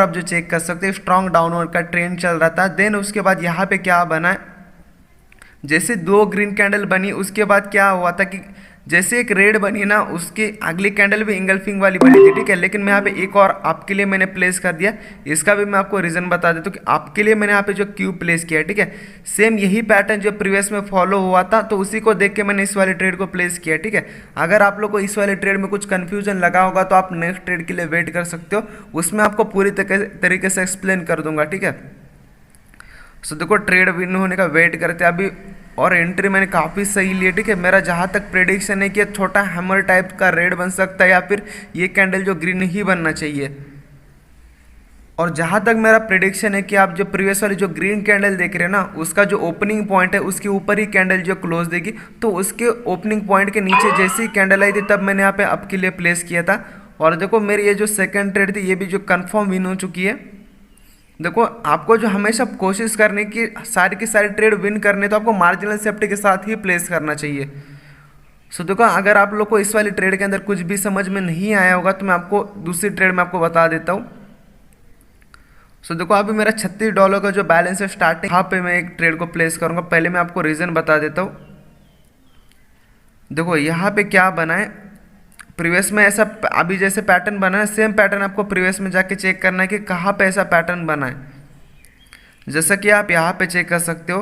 आप जो चेक कर सकते हैं स्ट्रॉन्ग डाउनवर्ड का ट्रेंड चल रहा था। देन उसके बाद यहाँ पे क्या बना है, जैसे दो ग्रीन कैंडल बनी उसके बाद क्या हुआ था कि जैसे एक रेड बनी ना उसकी अगली कैंडल भी इंगल्फिंग वाली बनी थी, ठीक है। लेकिन मैं यहाँ पे एक और आपके लिए मैंने प्लेस कर दिया, इसका भी मैं आपको रीज़न बता देता हूँ कि आपके लिए मैंने यहाँ पे जो क्यू प्लेस किया है, ठीक है। सेम यही पैटर्न जो प्रीवियस में फॉलो हुआ था तो उसी को देख के मैंने इस वाले ट्रेड को प्लेस किया, ठीक है। अगर आप लोग को इस वाले ट्रेड में कुछ कन्फ्यूजन लगा होगा तो आप नेक्स्ट ट्रेड के लिए वेट कर सकते हो, उसमें आपको पूरी तरीके से एक्सप्लेन कर दूंगा, ठीक है। सो देखो ट्रेड विन होने का वेट करते हैं अभी, और एंट्री मैंने काफ़ी सही ली है, ठीक है। मेरा जहाँ तक प्रेडिक्शन है कि छोटा हैमर टाइप का रेड बन सकता है या फिर ये कैंडल जो ग्रीन ही बनना चाहिए। और जहाँ तक मेरा प्रेडिक्शन है कि आप जो प्रीवियस वाली जो ग्रीन कैंडल देख रहे हैं ना उसका जो ओपनिंग पॉइंट है उसके ऊपर ही कैंडल जो क्लोज देगी, तो उसके ओपनिंग पॉइंट के नीचे जैसी कैंडल आई थी तब मैंने यहाँ पे अप के लिए प्लेस किया था। और देखो मेरी ये जो सेकेंड ट्रेड थी ये भी जो कन्फर्म विन हो चुकी है। देखो आपको जो हमेशा कोशिश करने की सारी ट्रेड विन करने तो आपको मार्जिनल सेफ्टी के साथ ही प्लेस करना चाहिए। सो देखो अगर आप लोग को इस वाली ट्रेड के अंदर कुछ भी समझ में नहीं आया होगा तो मैं आपको दूसरी ट्रेड में आपको बता देता हूँ। सो देखो अभी मेरा $36 का जो बैलेंस है स्टार्टिंग, यहाँ पे मैं एक ट्रेड को प्लेस करूँगा। पहले मैं आपको रीज़न बता देता हूँ। देखो यहाँ पे क्या बना है, प्रीवियस में ऐसा अभी जैसे पैटर्न बना है सेम पैटर्न आपको प्रीवियस में जाके चेक करना है कि कहाँ पे ऐसा पैटर्न बना है। जैसा कि आप यहाँ पे चेक कर सकते हो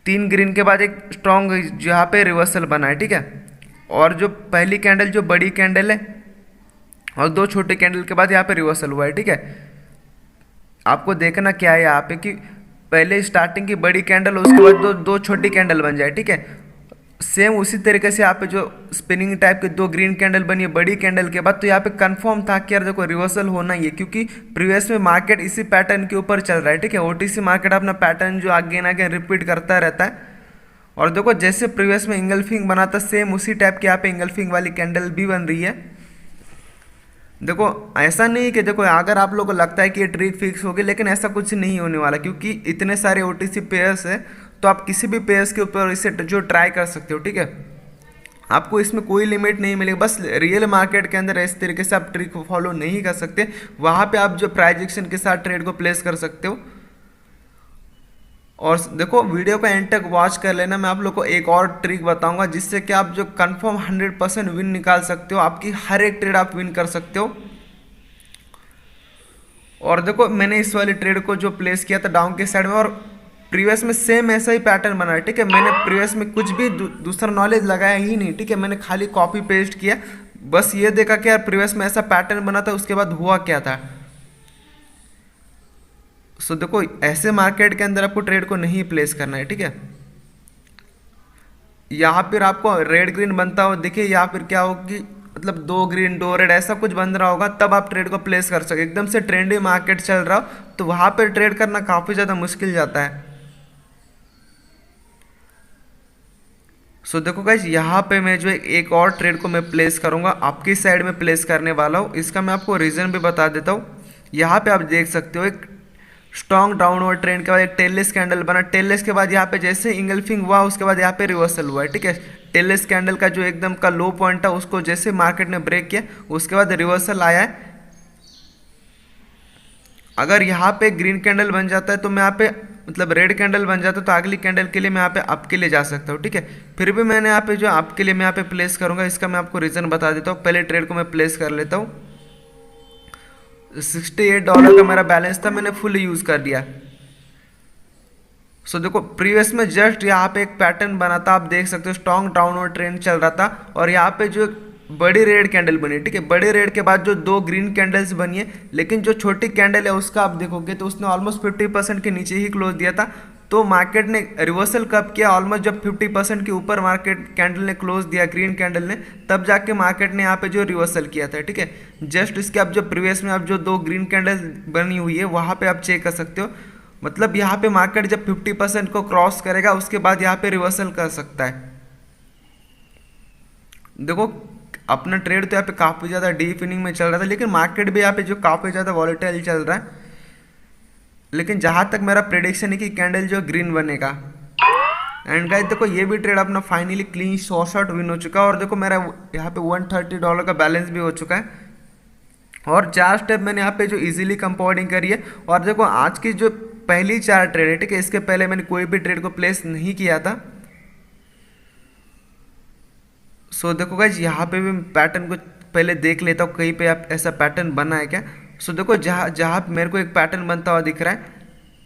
3 ग्रीन के बाद एक स्ट्रॉन्ग यहाँ पे रिवर्सल बना है, ठीक है। और जो पहली कैंडल जो बड़ी कैंडल है और 2 छोटे कैंडल के बाद यहाँ पे रिवर्सल हुआ है, ठीक है। आपको देखना क्या है यहाँ पे कि पहले स्टार्टिंग की बड़ी कैंडल उसके बाद दो छोटी कैंडल बन जाए, ठीक है। सेम उसी तरीके से यहाँ पे जो स्पिनिंग टाइप के 2 ग्रीन कैंडल बनी है बड़ी कैंडल के बाद, तो यहाँ पे कंफर्म था कि यार देखो रिवर्सल होना ही है, क्योंकि प्रीवियस में मार्केट इसी पैटर्न के ऊपर चल रहा है, ठीक है। ओटीसी मार्केट अपना पैटर्न जो आगे ना आगे रिपीट करता रहता है। और देखो जैसे प्रीवियस में इंगल्फिंग बना था सेम उसी टाइप के यहाँ पे इंगल्फिंग वाली कैंडल भी बन रही है। देखो ऐसा नहीं कि देखो अगर आप लोगों को लगता है कि ये ट्रिक फिक्स होगी, लेकिन ऐसा कुछ नहीं होने वाला, क्योंकि इतने सारे ओटीसी पेयर्स है तो आप किसी भी पेयर्स के ऊपर इसे जो ट्राई कर सकते हो, ठीक है। आपको इसमें कोई लिमिट नहीं मिलेगी, बस रियल मार्केट के अंदर इस तरीके से आप ट्रिक फॉलो नहीं कर सकते, वहाँ पे आप जो प्राइजेक्शन के साथ ट्रेड को प्लेस कर सकते हो। और देखो वीडियो को एंड तक वॉच कर लेना, मैं आप लोग को एक और ट्रिक बताऊंगा जिससे कि आप जो कंफर्म 100% विन निकाल सकते हो, आपकी हर एक ट्रेड आप विन कर सकते हो। और देखो मैंने इस वाली ट्रेड को जो प्लेस किया था डाउन के साइड में, और प्रीवियस में सेम ऐसा ही पैटर्न बना है, ठीक है। मैंने प्रीवियस में कुछ भी दूसरा नॉलेज लगाया ही नहीं, ठीक है। मैंने खाली कॉपी पेस्ट किया, बस ये देखा कि यार प्रीवियस में ऐसा पैटर्न बना था उसके बाद हुआ क्या था। सो देखो ऐसे मार्केट के अंदर आपको ट्रेड को नहीं प्लेस करना है, ठीक है। यहाँ पर आपको रेड ग्रीन बनता हो देखिए, या फिर क्या हो कि मतलब 2 ग्रीन 2 रेड ऐसा कुछ बन रहा होगा तब आप ट्रेड को प्लेस कर सके। एकदम से ट्रेंडी मार्केट चल रहा हो तो वहाँ पर ट्रेड करना काफ़ी ज़्यादा मुश्किल जाता है। सो देखो गाइज यहाँ पे मैं जो एक और ट्रेड को मैं प्लेस करूँगा आपकी साइड में प्लेस करने वाला हूँ, इसका मैं आपको रीज़न भी बता देता हूँ। यहाँ पे आप देख सकते हो एक स्ट्रॉन्ग डाउनवर्ड ट्रेंड के बाद एक टेललेस कैंडल बना, टेललेस के बाद यहाँ पे जैसे इंगल्फिंग हुआ उसके बाद यहाँ पे रिवर्सल हुआ है, ठीक है। टेललेस कैंडल का जो एकदम का लो पॉइंट था उसको जैसे मार्केट ने ब्रेक किया उसके बाद रिवर्सल आया है। अगर यहाँ पे ग्रीन कैंडल बन जाता है तो मैं यहाँ पे मतलब रेड कैंडल बन जाता है तो अगली कैंडल के लिए मैं यहाँ पे अप के लिए जा सकता हूँ, ठीक है। फिर भी मैंने यहाँ पे जो अप के लिए मैं यहाँ पे प्लेस करूँगा इसका मैं आपको रीज़न बता देता हूँ। पहले ट्रेड को मैं प्लेस कर लेता हूँ। $68 का मेरा बैलेंस था, मैंने फुल यूज़ कर दिया। सो देखो प्रीवियस में जस्ट यहाँ पे एक पैटर्न बना था, आप देख सकते हो स्ट्रॉन्ग डाउनवर्ड ट्रेंड चल रहा था और यहाँ पे जो बड़ी रेड कैंडल बनी, ठीक है। बड़ी रेड के बाद जो 2 ग्रीन कैंडल्स बनी है, लेकिन जो छोटी कैंडल है उसका आप देखोगे तो उसने ऑलमोस्ट 50% के नीचे ही क्लोज दिया था। तो मार्केट ने रिवर्सल कब किया, ऑलमोस्ट जब 50% के ऊपर मार्केट कैंडल ने क्लोज दिया ग्रीन कैंडल ने, तब जाके मार्केट ने यहाँ पे जो रिवर्सल किया था, ठीक है। जस्ट इसके आप जो प्रीवियस में आप जो 2 ग्रीन कैंडल बनी हुई है वहाँ पे आप चेक कर सकते हो। मतलब यहाँ पे मार्केट जब 50% को क्रॉस करेगा उसके बाद यहाँ पे रिवर्सल कर सकता है। देखो अपना ट्रेड तो यहाँ पे काफ़ी ज़्यादा डीप इनिंग में चल रहा था, लेकिन मार्केट भी यहाँ पे जो काफ़ी ज़्यादा वॉलेटाइल चल रहा है। लेकिन जहाँ तक मेरा प्रेडिक्शन है कि कैंडल जो ग्रीन बनेगा। एंड गाइस देखो ये भी ट्रेड अपना फाइनली क्लीन शॉर्ट विन हो चुका है। और देखो मेरा यहाँ पे $130 का बैलेंस भी हो चुका है। और 4 स्टेप मैंने यहाँ पे जो इजीली कंपाउंडिंग करी है। और देखो आज की जो पहली 4 ट्रेड है, ठीक है, इसके पहले मैंने कोई भी ट्रेड को प्लेस नहीं किया था। सो देखो गाइज यहाँ पे भी पैटर्न को पहले देख लेता हूँ कहीं पे आप ऐसा पैटर्न बना है क्या। सो देखो जहाँ जहाँ मेरे को एक पैटर्न बनता हुआ दिख रहा है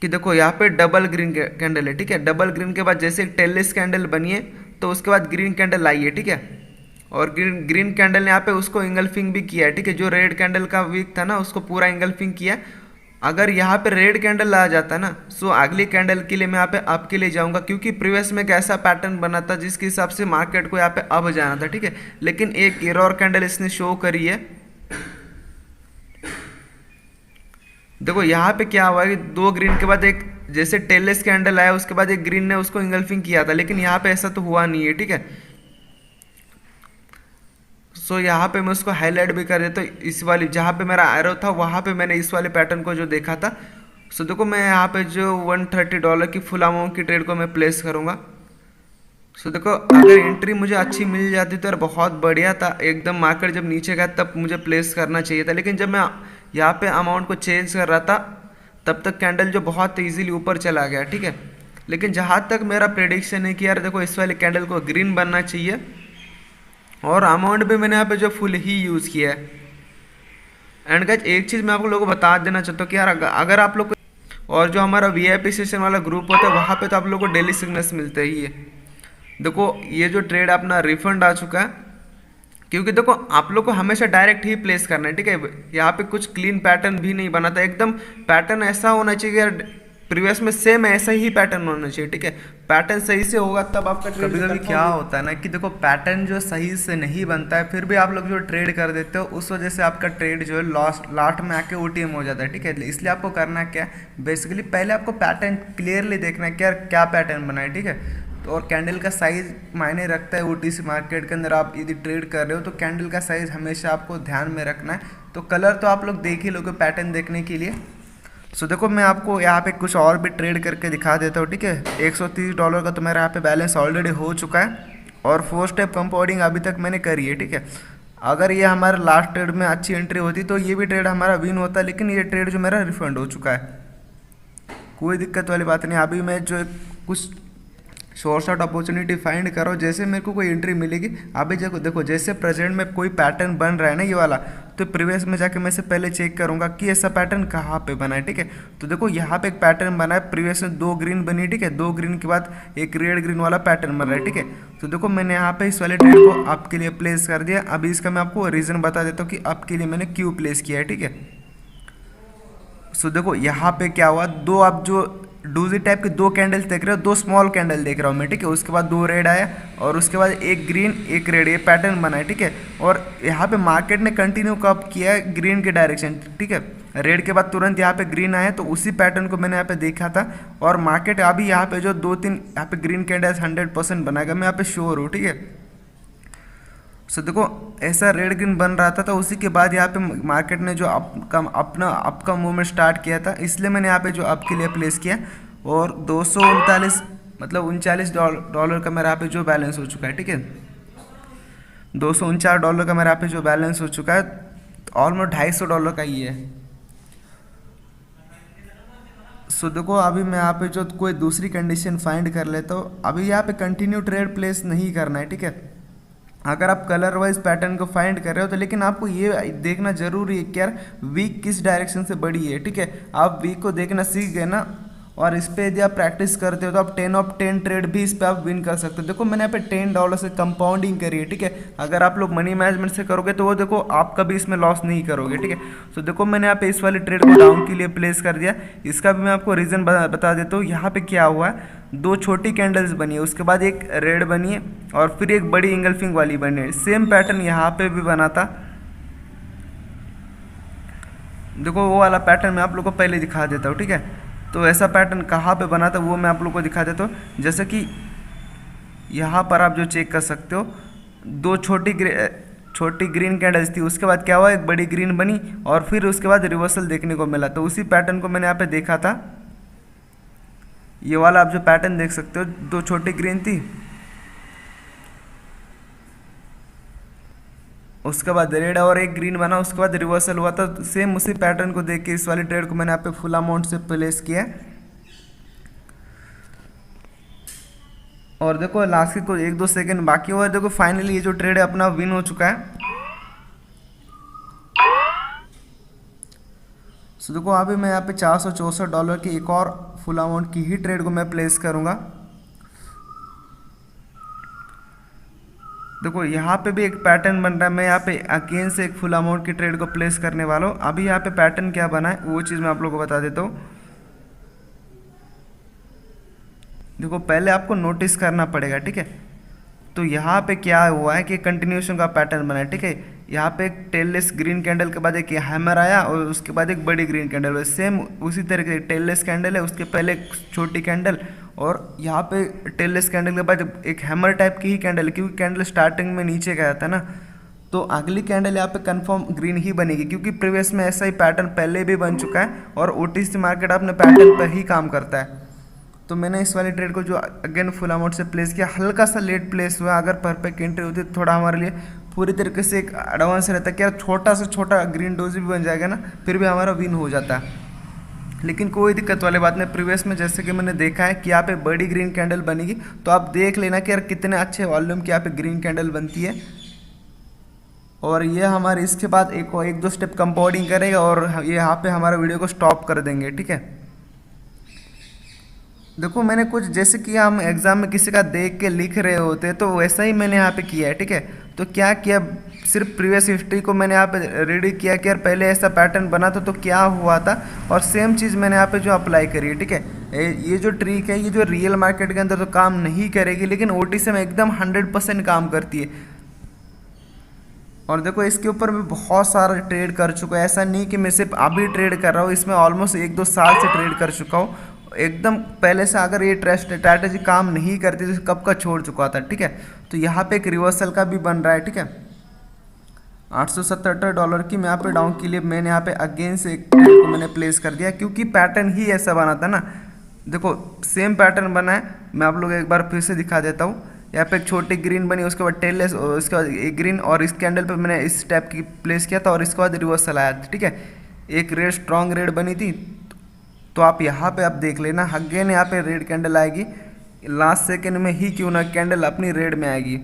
कि देखो यहाँ पे डबल ग्रीन कैंडल है, ठीक है। डबल ग्रीन के बाद जैसे एक टेललेस कैंडल बनी है तो उसके बाद ग्रीन कैंडल आई है, ठीक है। और ग्रीन कैंडल ने यहाँ पे उसको इंगल्फिंग भी किया है, ठीक है। जो रेड कैंडल का वीक था ना उसको पूरा इंगल्फिंग किया। अगर यहाँ पे रेड कैंडल आ जाता ना, सो अगली कैंडल के लिए मैं यहाँ पे अप के लिए जाऊंगा, क्योंकि प्रीवियस में एक ऐसा पैटर्न बना था जिसके हिसाब से मार्केट को यहाँ पे अब जाना था, ठीक है। लेकिन एक एरर कैंडल इसने शो करी है। देखो यहाँ पे क्या हुआ कि 2 ग्रीन के बाद एक जैसे टेललेस कैंडल आया उसके बाद एक ग्रीन ने उसको इंगल्फिंग किया था, लेकिन यहाँ पे ऐसा तो हुआ नहीं है, ठीक है। सो यहाँ पे मैं उसको हाईलाइट भी कर देता हूँ। इस वाली जहाँ पे मेरा एरो था वहाँ पे मैंने इस वाले पैटर्न को जो देखा था। सो देखो मैं यहाँ पे जो $130 की फुल अमाउंट की ट्रेड को मैं प्लेस करूँगा। सो देखो अगर एंट्री मुझे अच्छी मिल जाती तो यार बहुत बढ़िया था। एकदम मार्केट जब नीचे गया तब मुझे प्लेस करना चाहिए था, लेकिन जब मैं यहाँ पे अमाउंट को चेंज कर रहा था तब तक कैंडल जो बहुत ईजीली ऊपर चला गया, ठीक है। लेकिन जहाँ तक मेरा प्रेडिक्शन है कि यार देखो इस वाले कैंडल को ग्रीन बनना चाहिए। और अमाउंट भी मैंने यहाँ पे जो फुल ही यूज़ किया है। एंड गाइस एक चीज़ मैं आप लोगों को बता देना चाहता हूँ कि यार अगर आप लोग और जो हमारा वीआईपी सेशन वाला ग्रुप होता है वहाँ पे तो आप लोग को डेली सिग्नल्स मिलते ही है। देखो ये जो ट्रेड अपना रिफंड आ चुका है, क्योंकि देखो आप लोग को हमेशा डायरेक्ट ही प्लेस करना है, ठीक है। यहाँ पे कुछ क्लीन पैटर्न भी नहीं बना था, एकदम पैटर्न ऐसा होना चाहिए यार प्रीवियस में सेम ऐसा ही पैटर्न होना चाहिए, ठीक है। पैटर्न सही से होगा तब आपका ट्रेड। कभी कभी क्या होता है ना कि देखो पैटर्न जो सही से नहीं बनता है फिर भी आप लोग जो ट्रेड कर देते हो उस वजह से आपका ट्रेड जो है लास्ट में आके ओटीएम हो जाता है, ठीक है। इसलिए आपको करना क्या है, बेसिकली पहले आपको पैटर्न क्लियरली देखना है कि यार क्या पैटर्न बना है, ठीक है। तो और कैंडल का साइज मायने रखता है। ओटीसी मार्केट के अंदर आप यदि ट्रेड कर रहे हो तो कैंडल का साइज हमेशा आपको ध्यान में रखना है। तो कलर तो आप लोग देख ही लोगे पैटर्न देखने के लिए। सो देखो मैं आपको यहाँ पे कुछ और भी ट्रेड करके दिखा देता हूँ, ठीक है। $130 का तो मेरा यहाँ पे बैलेंस ऑलरेडी हो चुका है और 4 स्टेप कंपाउंडिंग अभी तक मैंने करी है, ठीक है। अगर ये हमारा लास्ट ट्रेड में अच्छी एंट्री होती तो ये भी ट्रेड हमारा विन होता, लेकिन ये ट्रेड जो मेरा रिफंड हो चुका है, कोई दिक्कत वाली बात नहीं। अभी मैं जो कुछ सोर्स आउट अपॉर्चुनिटी फाइंड करो, जैसे मेरे को कोई एंट्री मिलेगी। अभी देखो जैसे प्रेजेंट में कोई पैटर्न बन रहा है ना ये वाला, तो प्रीवियस में जाके मैं से पहले चेक करूंगा कि ऐसा पैटर्न कहाँ पे बना है, ठीक है। तो देखो यहाँ पे एक पैटर्न बना है, प्रीवियस में 2 ग्रीन बनी, ठीक है। 2 ग्रीन के बाद एक रेड ग्रीन वाला पैटर्न बन रहा है, ठीक है। तो देखो मैंने यहाँ पे इस वाले ट्रेड को आपके लिए प्लेस कर दिया। अभी इसका मैं आपको रीज़न बता देता हूँ कि आपके लिए मैंने क्यों प्लेस किया है, ठीक है। सो देखो यहाँ पे क्या हुआ, दो आप जो डूजी टाइप के 2 कैंडल्स देख रहे हो, 2 स्मॉल कैंडल देख रहा हूँ मैं, ठीक है। उसके बाद 2 रेड आया और उसके बाद एक ग्रीन एक रेड, ये पैटर्न बना है, ठीक है। और यहाँ पे मार्केट ने कंटिन्यू कब किया है ग्रीन के डायरेक्शन, ठीक है। रेड के बाद तुरंत यहाँ पे ग्रीन आया, तो उसी पैटर्न को मैंने यहाँ पे देखा था। और मार्केट अभी यहाँ पे जो 2-3 यहाँ पे ग्रीन कैंडल्स 100% बनाएगा, मैं यहाँ पे श्योर हूँ, ठीक है। सो देखो ऐसा रेड ग्रीन बन रहा था, तो उसी के बाद यहाँ पे मार्केट ने जो अपना मूवमेंट स्टार्ट किया था, इसलिए मैंने यहाँ पे जो अप के लिए प्लेस किया। और 239 मतलब $39 का मेरा यहाँ पे जो बैलेंस हो चुका है, ठीक है। $249 का मेरा यहाँ पे जो बैलेंस हो चुका है, ऑलमोस्ट $250 का ही है। सो देखो अभी मैं यहाँ पे जो कोई दूसरी कंडीशन फाइंड कर लेता हूँ। अभी यहाँ पे कंटिन्यू ट्रेड प्लेस नहीं करना है, ठीक है। अगर आप कलर वाइज पैटर्न को फाइंड कर रहे हो तो लेकिन आपको ये देखना जरूरी है कि यार वीक किस डायरेक्शन से बढ़ी है, ठीक है। आप वीक को देखना सीख गए ना, और इस पे यदि आप प्रैक्टिस करते हो तो आप 10 ऑफ 10 ट्रेड भी इस पे आप विन कर सकते हो। देखो मैंने यहाँ पे $10 से कंपाउंडिंग करी है, ठीक है। अगर आप लोग मनी मैनेजमेंट से करोगे तो वो देखो आप कभी इसमें लॉस नहीं करोगे, ठीक है। तो देखो मैंने यहाँ पे इस वाले ट्रेड को डाउन के लिए प्लेस कर दिया। इसका भी मैं आपको रीज़न बता देता हूँ। यहाँ पे क्या हुआ है, 2 छोटी कैंडल्स बनी है, उसके बाद एक रेड बनी है और फिर एक बड़ी इंगल्फिंग वाली बनी है। सेम पैटर्न यहाँ पे भी बना था। देखो वो वाला पैटर्न मैं आप लोग को पहले दिखा देता हूँ, ठीक है। तो ऐसा पैटर्न कहाँ पे बना था वो मैं आप लोग को दिखा देता हूँ। जैसे कि यहाँ पर आप जो चेक कर सकते हो, 2 छोटी ग्रीन कैंडल्स थी, उसके बाद क्या हुआ, एक बड़ी ग्रीन बनी और फिर उसके बाद रिवर्सल देखने को मिला। तो उसी पैटर्न को मैंने यहाँ पे देखा था। ये वाला आप जो पैटर्न देख सकते हो, 2 छोटी ग्रीन थी उसके बाद रेड और एक ग्रीन बना, उसके बाद रिवर्सल हुआ था। सेम उसी पैटर्न को देख के इस वाली ट्रेड को मैंने यहाँ पे फुल अमाउंट से प्लेस किया। और देखो लास्ट के कुछ 1-2 सेकंड बाकी हुआ है। देखो फाइनली ये जो ट्रेड है अपना विन हो चुका है। सो देखो अभी मैं यहाँ पे $464 की एक और फुल अमाउंट की ही ट्रेड को मैं प्लेस करूँगा। देखो यहाँ पे भी एक पैटर्न बन रहा है। मैं यहाँ पे अगेन से एक फुल अमाउंट की ट्रेड को प्लेस करने वाला हूँ। अभी यहाँ पे पैटर्न क्या बना है वो चीज़ मैं आप लोगों को बता देता हूँ। देखो पहले आपको नोटिस करना पड़ेगा, ठीक है। तो यहाँ पे क्या हुआ है कि कंटिन्यूएशन का पैटर्न बना है, ठीक है। यहाँ पे एक टेललेस ग्रीन कैंडल के बाद एक हैमर आया और उसके बाद एक बड़ी ग्रीन कैंडल है। सेम उसी तरह के टेललेस कैंडल है, उसके पहले एक छोटी कैंडल और यहाँ पे टेललेस कैंडल के बाद एक हैमर टाइप की ही कैंडल, क्योंकि कैंडल स्टार्टिंग में नीचे गया था ना, तो अगली कैंडल यहाँ पे कंफर्म ग्रीन ही बनेगी, क्योंकि प्रीवियस में ऐसा ही पैटर्न पहले भी बन चुका है और ओटीसी मार्केट अपने पैटर्न पर ही काम करता है। तो मैंने इस वाली ट्रेड को जो अगेन फुल अमाउंट से प्लेस किया, हल्का सा लेट प्लेस हुआ। अगर परफेक्ट एंट्री होती तो थोड़ा हमारे लिए पूरी तरीके से एक एडवांस रहता कि यार छोटा से छोटा ग्रीन डोज भी बन जाएगा ना, फिर भी हमारा विन हो जाता। लेकिन कोई दिक्कत वाली बात नहीं। प्रीवियस में जैसे कि मैंने देखा है कि यहाँ पे बड़ी ग्रीन कैंडल बनेगी, तो आप देख लेना कि यार कितने अच्छे वॉल्यूम की यहाँ पे ग्रीन कैंडल बनती है। और ये हमारे इसके बाद एक दो स्टेप कंपाउंडिंग करेगा और ये यहाँ पे हमारा वीडियो को स्टॉप कर देंगे, ठीक है। देखो मैंने कुछ जैसे कि हम एग्ज़ाम में किसी का देख के लिख रहे होते तो वैसा ही मैंने यहाँ पे किया है, ठीक है। तो क्या किया, सिर्फ प्रीवियस हिस्ट्री को मैंने यहाँ पे रीड किया कि यार पहले ऐसा पैटर्न बना था तो क्या हुआ था, और सेम चीज़ मैंने यहाँ पे जो अप्लाई करी है, ठीक है। ये जो ट्रिक है ये जो रियल मार्केट के अंदर तो काम नहीं करेगी, लेकिन ओटीसी में एकदम 100% काम करती है। और देखो इसके ऊपर मैं बहुत सारा ट्रेड कर चुका है, ऐसा नहीं कि मैं सिर्फ अभी ट्रेड कर रहा हूँ, इसमें ऑलमोस्ट 1-2 साल से ट्रेड कर चुका हूँ एकदम पहले से। अगर ये स्ट्रैटेजी काम नहीं करती तो कब का छोड़ चुका था, ठीक है। तो यहाँ पे एक रिवर्सल का भी बन रहा है, ठीक है। $877 की मैं यहाँ पे डाउन के लिए मैंने यहाँ पे अगेन से एक ट्रेड को मैंने प्लेस कर दिया, क्योंकि पैटर्न ही ऐसा बना था ना। देखो सेम पैटर्न बना है, मैं आप लोग एक बार फिर से दिखा देता हूँ। यहाँ पे एक छोटी ग्रीन बनी, उसके बाद टेललेस, और उसके बाद एक ग्रीन, और इस कैंडल पे मैंने इस टाइप की प्लेस किया था और इसके बाद रिवर्सल आया था, ठीक है। एक रेड स्ट्रॉन्ग रेड बनी थी, तो आप यहाँ पे आप देख लेना अगेन यहाँ पे रेड कैंडल आएगी, लास्ट सेकेंड में ही क्यों ना कैंडल अपनी रेड में आएगी,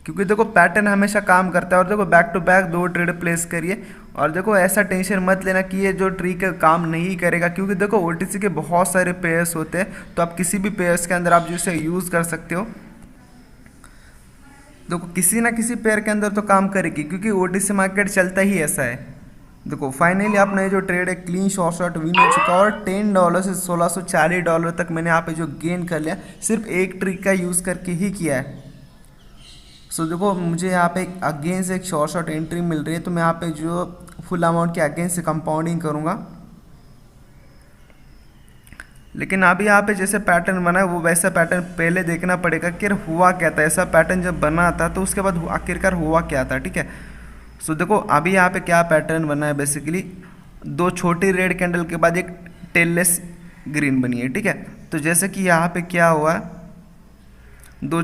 क्योंकि देखो पैटर्न हमेशा काम करता है। और देखो back to back 2 trade place करिए, और देखो ऐसा टेंशन मत लेना कि ये जो ट्रिक है काम नहीं करेगा, क्योंकि देखो ओटीसी के बहुत सारे पेयर्स होते हैं, तो आप किसी भी पेयर्स के अंदर आप जिसे यूज़ कर सकते हो। देखो किसी ना किसी पेयर के अंदर तो काम करेगी, क्योंकि ओटीसी मार्केट चलता ही ऐसा है। देखो फाइनली आपने ये जो ट्रेड है क्लीन शॉर्ट विन हो चुका, और $10 से $1640 तक मैंने यहाँ पे जो गेन कर लिया, सिर्फ एक ट्रिक का यूज़ करके ही किया है। सो देखो मुझे यहाँ पे अगेन से एक शॉर्ट एंट्री मिल रही है, तो मैं यहाँ पे जो फुल अमाउंट के अगेन से कंपाउंडिंग करूँगा। लेकिन अभी यहाँ पे जैसे पैटर्न बना है वो वैसा पैटर्न पहले देखना पड़ेगा कि हुआ क्या था। ऐसा पैटर्न जब बना था तो उसके बाद आखिरकार हुआ क्या था, ठीक है। सो देखो अभी यहाँ पे क्या पैटर्न बना है, बेसिकली 2 छोटी रेड कैंडल के बाद एक टेललेस ग्रीन बनी है, ठीक है। तो जैसे कि यहाँ पे क्या हुआ, 2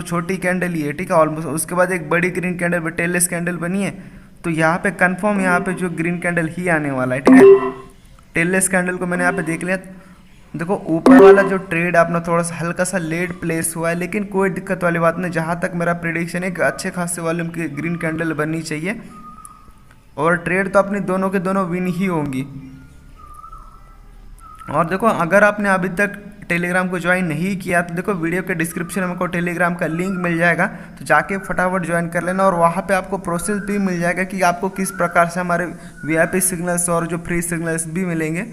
छोटी कैंडल ही है, ठीक है ऑलमोस्ट, उसके बाद एक बड़ी ग्रीन कैंडल टेललेस कैंडल बनी है। तो यहाँ पे कंफर्म यहाँ पे जो ग्रीन कैंडल ही आने वाला है, ठीक है। टेललेस कैंडल को मैंने यहाँ पे देख लिया। देखो ऊपर वाला जो ट्रेड अपना थोड़ा सा हल्का सा लेट प्लेस हुआ है, लेकिन कोई दिक्कत वाली बात नहीं। जहाँ तक मेरा प्रेडिक्शन है कि अच्छे खासे वॉल्यूम की ग्रीन कैंडल बननी चाहिए, और ट्रेड तो अपनी दोनों के दोनों विन ही होंगी। और देखो अगर आपने अभी तक टेलीग्राम को ज्वाइन नहीं किया तो देखो वीडियो के डिस्क्रिप्शन में आपको टेलीग्राम का लिंक मिल जाएगा, तो जाके फटाफट ज्वाइन कर लेना। और वहाँ पे आपको प्रोसेस भी मिल जाएगा कि आपको किस प्रकार से हमारे वीआईपी सिग्नल्स और जो फ्री सिग्नल्स भी मिलेंगे।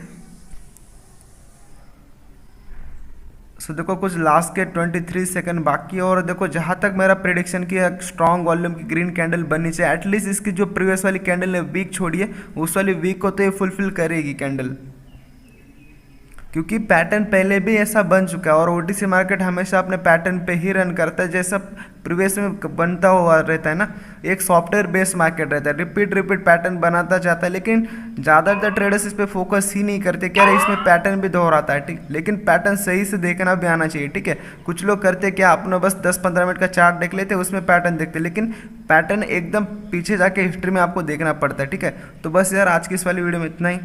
सो देखो कुछ लास्ट के 23 सेकंड बाकी है, और देखो जहाँ तक मेरा प्रेडिक्शन की स्ट्रॉन्ग वॉल्यूम की ग्रीन कैंडल बननी चाहिए। एटलीस्ट इसकी जो प्रीवियस वाली कैंडल ने वीक छोड़ी है, उस वाली वीक को तो ये फुलफिल करेगी कैंडल, क्योंकि पैटर्न पहले भी ऐसा बन चुका है और ओटीसी मार्केट हमेशा अपने पैटर्न पे ही रन करता है, जैसा प्रीवियस में बनता हुआ रहता है ना। एक सॉफ्टवेयर बेस्ड मार्केट रहता है, रिपीट रिपीट पैटर्न बनाता जाता है, लेकिन ज़्यादातर ट्रेडर्स इस पर फोकस ही नहीं करते, क्या इसमें पैटर्न भी दोहराता है, ठीक। लेकिन पैटर्न सही से देखना भी आना चाहिए, ठीक है। कुछ लोग करते क्या, अपना बस 10-15 मिनट का चार्ट देख लेते, उसमें पैटर्न देखते, लेकिन पैटर्न एकदम पीछे जाके हिस्ट्री में आपको देखना पड़ता है, ठीक है। तो बस यार आज की इस वाली वीडियो में इतना ही।